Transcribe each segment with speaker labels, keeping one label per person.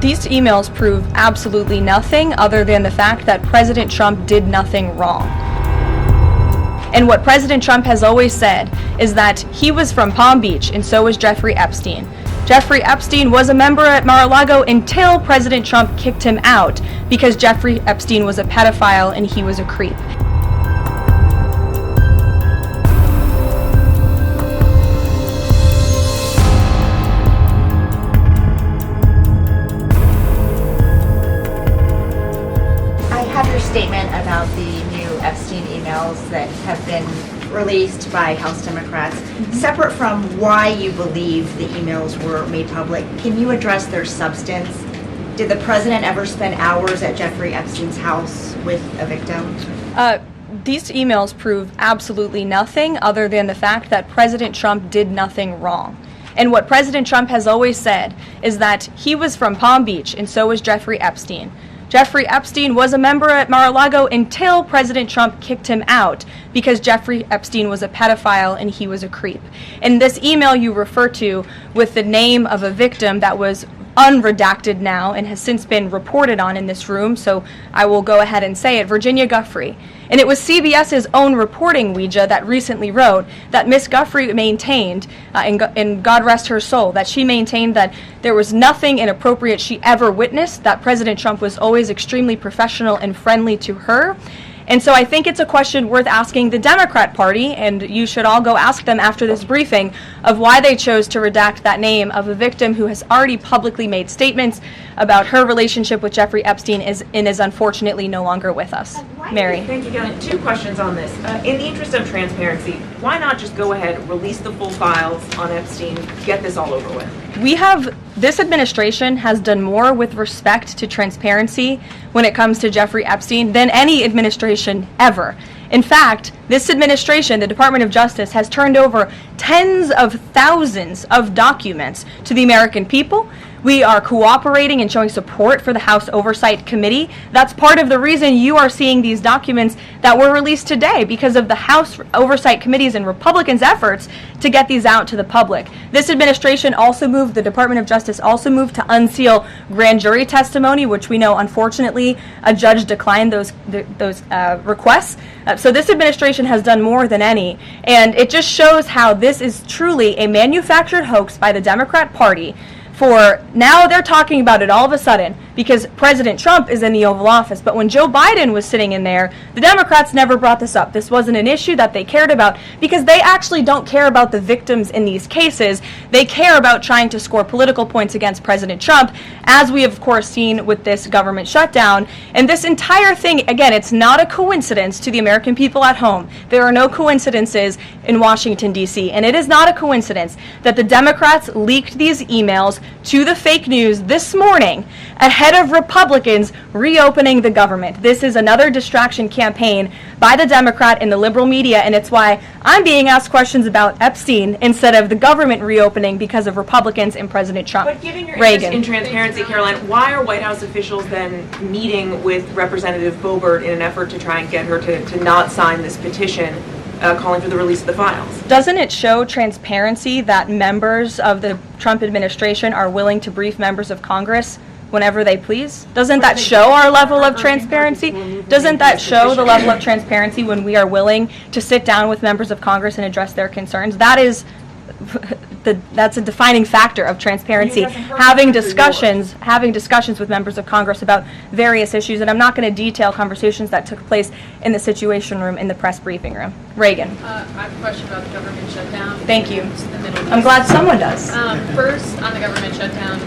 Speaker 1: These emails prove absolutely nothing other than the fact that President Trump did nothing wrong. And what President Trump has always said is that he was from Palm Beach, and so was Jeffrey Epstein. Jeffrey Epstein was a member at Mar-a-Lago until President Trump kicked him out because Jeffrey Epstein was a pedophile and he was a creep.
Speaker 2: I have your statement about the new Epstein emails that have been released by House Democrats. Separate from why you believe the emails were made public, can you address their substance? Did the president ever spend hours at Jeffrey Epstein's house with a victim?
Speaker 1: These emails prove absolutely nothing other than the fact that President Trump did nothing wrong. And what President Trump has always said is that he was from Palm Beach, and so was Jeffrey Epstein. Jeffrey Epstein was a member at Mar-a-Lago until President Trump kicked him out because Jeffrey Epstein was a pedophile and he was a creep. And this email you refer to with the name of a victim that was unredacted now and has since been reported on in this room, so I will go ahead and say it, Virginia Giuffre. And it was CBS's own reporting, Ouija, that recently wrote that Miss Giuffre maintained, and God rest her soul, that she maintained that there was nothing inappropriate she ever witnessed, that President Trump was always extremely professional and friendly to her. And so I think it's a question worth asking the Democrat Party, and you should all go ask them after this briefing, of why they chose to redact that name of a victim who has already publicly made statements about her relationship with Jeffrey Epstein and is unfortunately no longer with us. Mary.
Speaker 3: Thank you, Karoline. Two questions on this. In the interest of transparency, why not just go ahead, release the full files on Epstein, get this all over with?
Speaker 1: This administration has done more with respect to transparency when it comes to Jeffrey Epstein than any administration ever. In fact, this administration, the Department of Justice, has turned over tens of thousands of documents to the American people. We are cooperating and showing support for the House Oversight Committee. That's part of the reason you are seeing these documents that were released today, because of the House Oversight Committee's and Republicans' efforts to get these out to the public. This administration also moved, the Department of Justice also moved to unseal grand jury testimony, which we know, unfortunately, a judge declined those requests. So this administration has done more than any, and it just shows how this is truly a manufactured hoax by the Democrat Party. For now they're talking about it all of a sudden because President Trump is in the Oval Office. But when Joe Biden was sitting in there, the Democrats never brought this up. This wasn't an issue that they cared about because they actually don't care about the victims in these cases. They care about trying to score political points against President Trump, as we have, of course, seen with this government shutdown. And this entire thing, again, it's not a coincidence to the American people at home. There are no coincidences in Washington, D.C. And it is not a coincidence that the Democrats leaked these emails to the fake news this morning ahead of Republicans reopening the government. This is another distraction campaign by the Democrat and the liberal media, and it's why I'm being asked questions about Epstein instead of the government reopening because of Republicans and President Trump.
Speaker 3: But given your interest in transparency, Karoline, why are White House officials then meeting with Representative Boebert in an effort to try and get her to not sign this petition calling for the release of the files?
Speaker 1: Doesn't it show transparency that members of the Trump administration are willing to brief members of Congress whenever they please? Doesn't that show our level of transparency? Doesn't that show the level of transparency when we are willing to sit down with members of Congress and address their concerns? That's a defining factor of transparency. Having discussions with members of Congress about various issues, and I'm not going to detail conversations that took place in the Situation Room in the press briefing room. Reagan.
Speaker 4: I have a question about the government shutdown.
Speaker 1: Thank you. I'm glad someone does.
Speaker 4: First, on the government shutdown,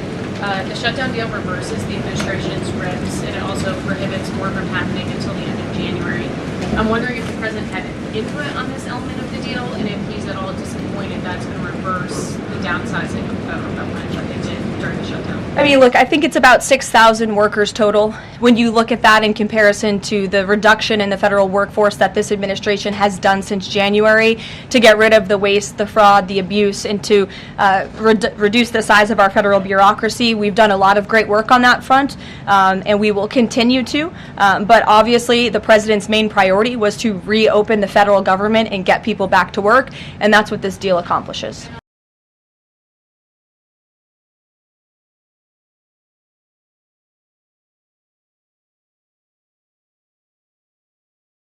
Speaker 4: the shutdown deal reverses the administration's regs, and it also prohibits more from happening until the end of January. I'm wondering if the president had input on this element of the deal, and if he's at all disappointed that's going to reverse the downsizing of the federal government like they did during the shutdown.
Speaker 1: I mean, look, I think it's about 6,000 workers total. When you look at that in comparison to the reduction in the federal workforce that this administration has done since January to get rid of the waste, the fraud, the abuse, and to reduce the size of our federal bureaucracy, we've done a lot of great work on that front, and we will continue to. But obviously, the president's main priority was to reopen the federal government and get people back to work, and that's what this deal accomplishes.